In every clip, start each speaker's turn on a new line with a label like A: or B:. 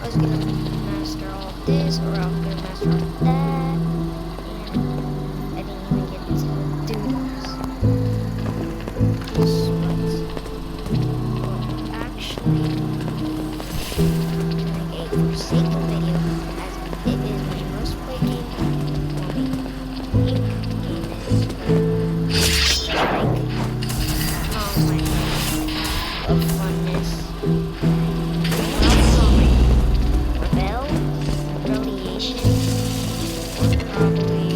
A: was gonna master all of this, or I was gonna master all of that, and I didn't even get to do those. But actually, I'm doing a Forsaken video, as it is my most played game. Only game is just like, oh my god, of funness. Rebel, Radiation, or probably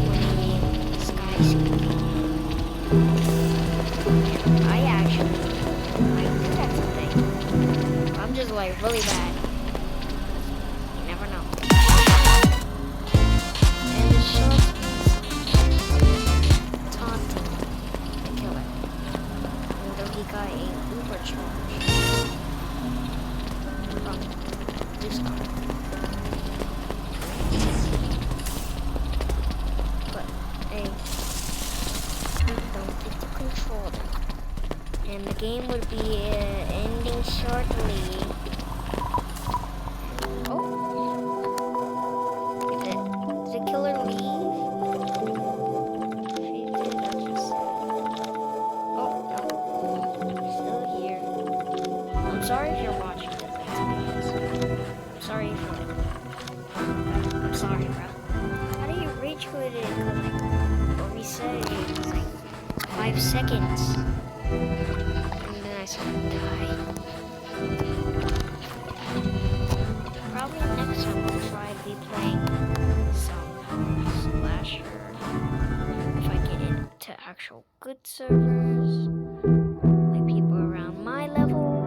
A: winning Skyscraper. I'm good at something. I'm just like really bad. You never know. And the shot taunting the killer. Although he got a uber charge from this guy. But hey, don't get to control them. And the game would be ending shortly. Oh, did the killer leave? If he did, that's just sad. Oh no, he's still here. I'm sorry if you're watching this. I'm sorry for it. I'm sorry, bro. How do you rage quit it? Cause like, what we say is like 5 seconds. And then I sort of die. Probably next time I'll try to be playing some slasher. If I get into actual good servers, like people around my level.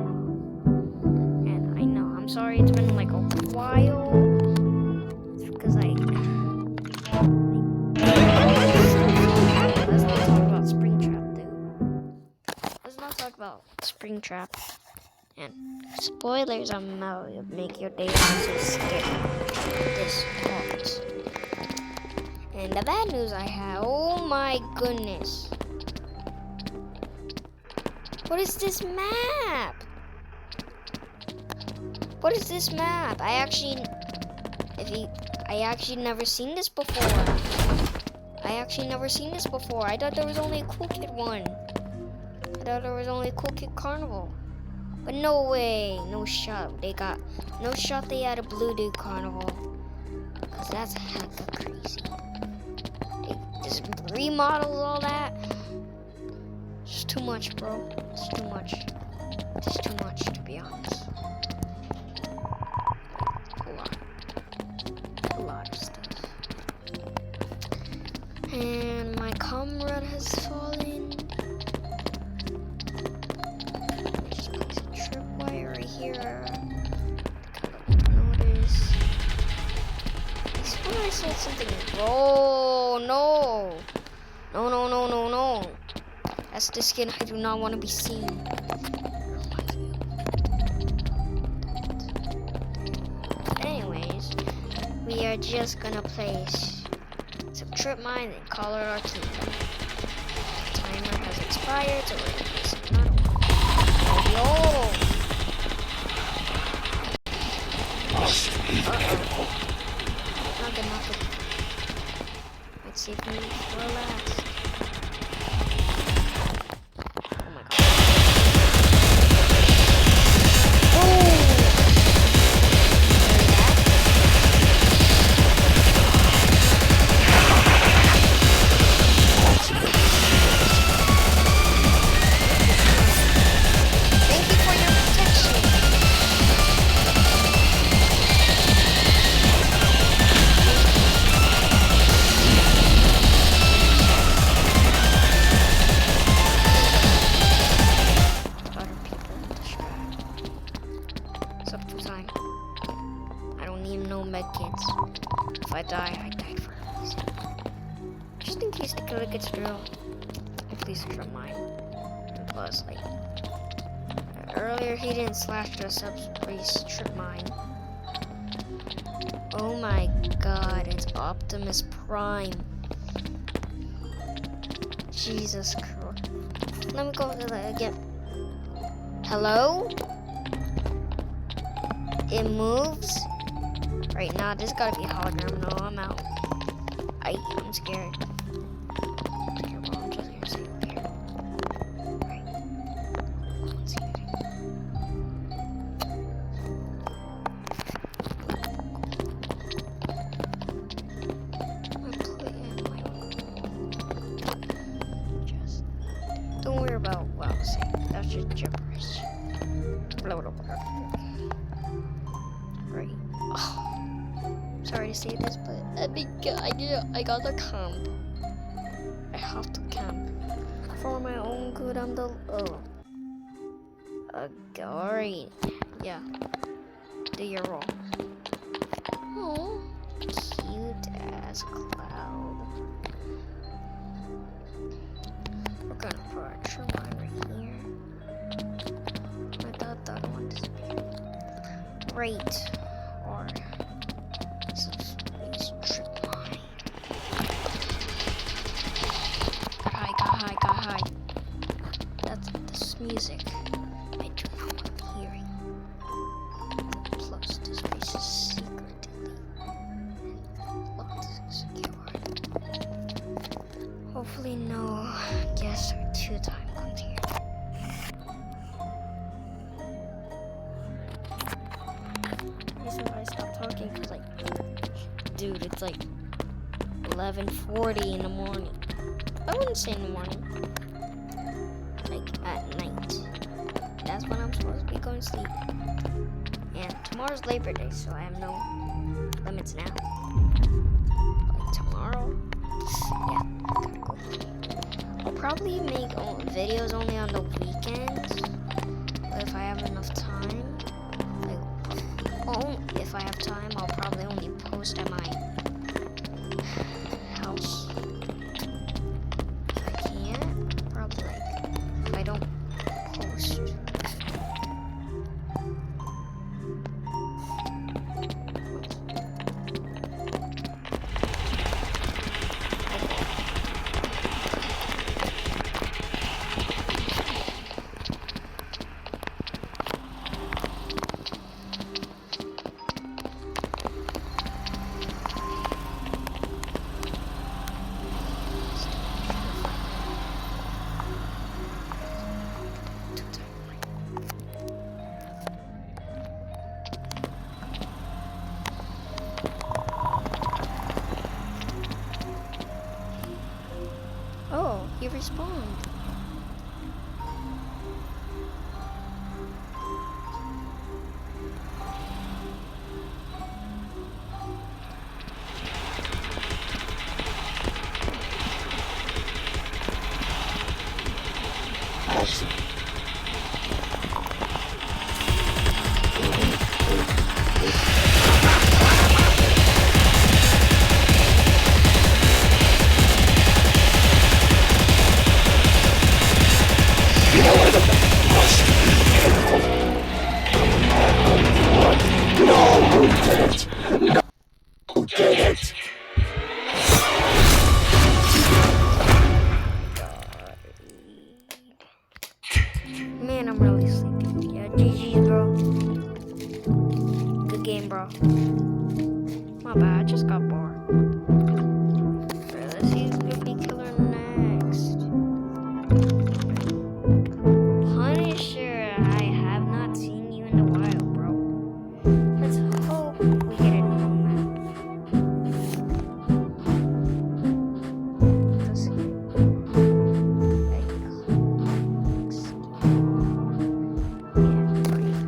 A: And I know, I'm sorry it's been like a while. It's because let's not talk about Springtrap, dude. Let's not talk about Springtrap. And spoilers, I'm out to make your day so scary. This part. And the bad news I have, oh my goodness. What is this map? What is this map? I actually never seen this before. I thought there was only a Cool Kid one. I thought there was only a Cool Kid Carnival. But no way, no shot. They had a Blue Dude Carnival. Cause that's hecka crazy. They just remodeled all that. It's too much, bro. It's too much. It's too much, to be honest. A lot of stuff. And my comrade has fallen. Just place a tripwire right here. Notice. I swear I said something. Oh no! No. That's the skin I do not want to be seen. Anyways, we are just gonna place some trip mine and call it our team. Timer has expired, so we're gonna place another one. Oh, Not good. Let's see if we for last. Oh my god. Thank you for your protection. Other people distract. It's up to time. I don't need no medkits. If I die, I died for a reason. Just in case the killer gets drilled. At least for mine. And plus, like, earlier he didn't slash the subspace trip mine. Oh my god, it's Optimus Prime. Jesus Christ. Let me go to that again. Hello? it moves. Right now, this gotta be a hologram. No, I'm out. I'm scared. I'm scared, bro. I'm just gonna stay over here. Right. One second. Don't worry about what I was saying. That's just gibberish. Blah, blah, blah. Right. Oh. Sorry to say this, but I got the camp. I have to camp. For my own good, I'm the... Oh. Alright. Yeah. Do your roll. Oh. Cute as cloud. We're gonna put a trip line right here. I thought that one disappeared. Right. Or some space trip line. Got high. That's this music. I do not want to be hearing. Plus, this place is secretly locked and secure. Hopefully, no guests or two-time comes here. Hey, somebody stop talking, cause dude, it's 11:40 in the morning. I wouldn't say in the morning. At night. That's when I'm supposed to be going to sleep. And tomorrow's Labor Day, so I have no limits now. Tomorrow, yeah, gotta go. I'll probably make videos only on the weekends, but if I have enough time, if I have time, I'll probably only post at my house. If I can't, probably if I don't post. Oh, he respawned. Man, I'm really sleepy. Yeah, GG's, bro. Good game, bro. My bad, I just got bored. Alright, let's see who's gonna be killer next. Punisher, I have not seen you in a while, bro. Let's hope we get a new map. Let's see.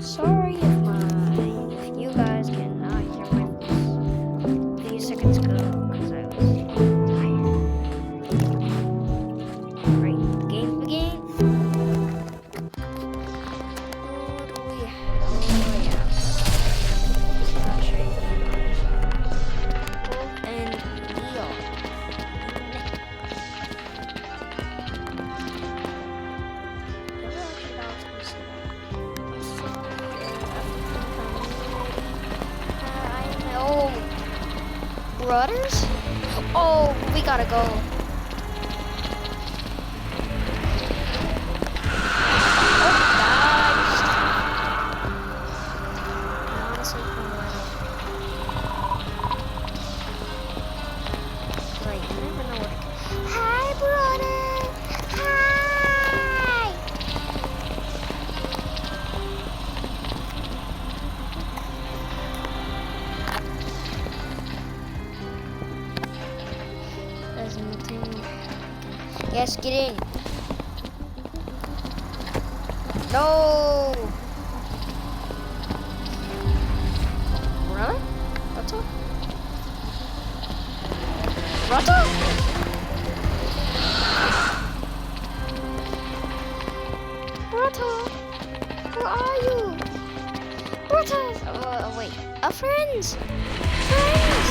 A: Sorry if you guys cannot hear my voice. A few seconds ago, because I was tired. Right, game begin. What do we have? Oh yeah. I'll show you and Leon. Never actually thought I was supposed to say that. Oh, brothers? Oh, we gotta go. Oh, guys. I honestly Yes, get in. No. Really? Roto? Roto? Roto? Where are you? Roto! Oh, wait. Friends! Friends!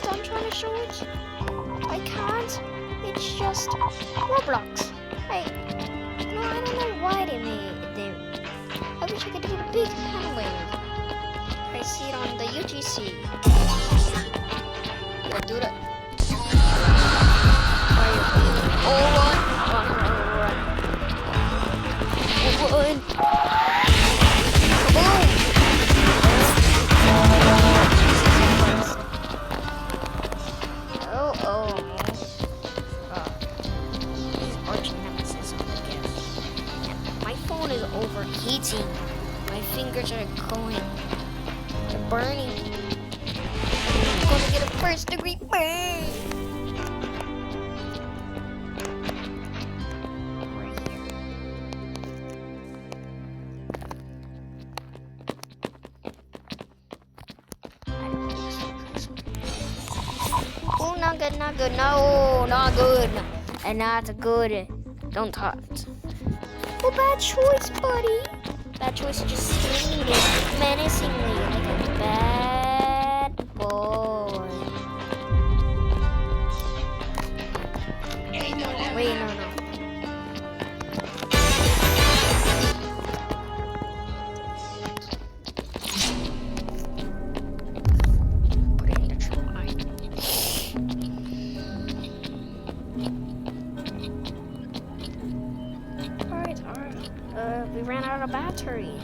A: I'm trying to show it. I can't. It's just Roblox. Hey, no, I don't know why they made them. I wish I could do the big penguin. I see it on the UGC. Yeah, do that. Oh, run! Run! Boom! Is overheating. My fingers are going. They're burning. I'm gonna get a first degree burn. Right here. Oh, not good, not good. No, not good. And not good. Don't touch. Oh, bad choice, buddy. Bad choice, just screaming menacingly like a bad boy. Wait, no. Put it in the try. Alright. We ran out of battery.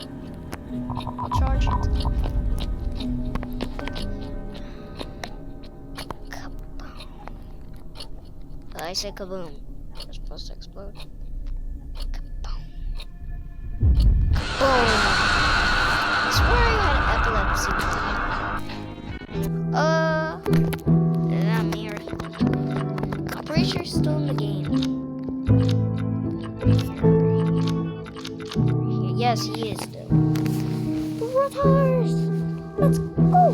A: I'll charge it. Kaboom. I said kaboom. It's supposed to explode. Kaboom. Boom. I swear I had epilepsy. That mirror. I'm pretty sure it's still in the game. Yes, he is still. Brothers! Let's go!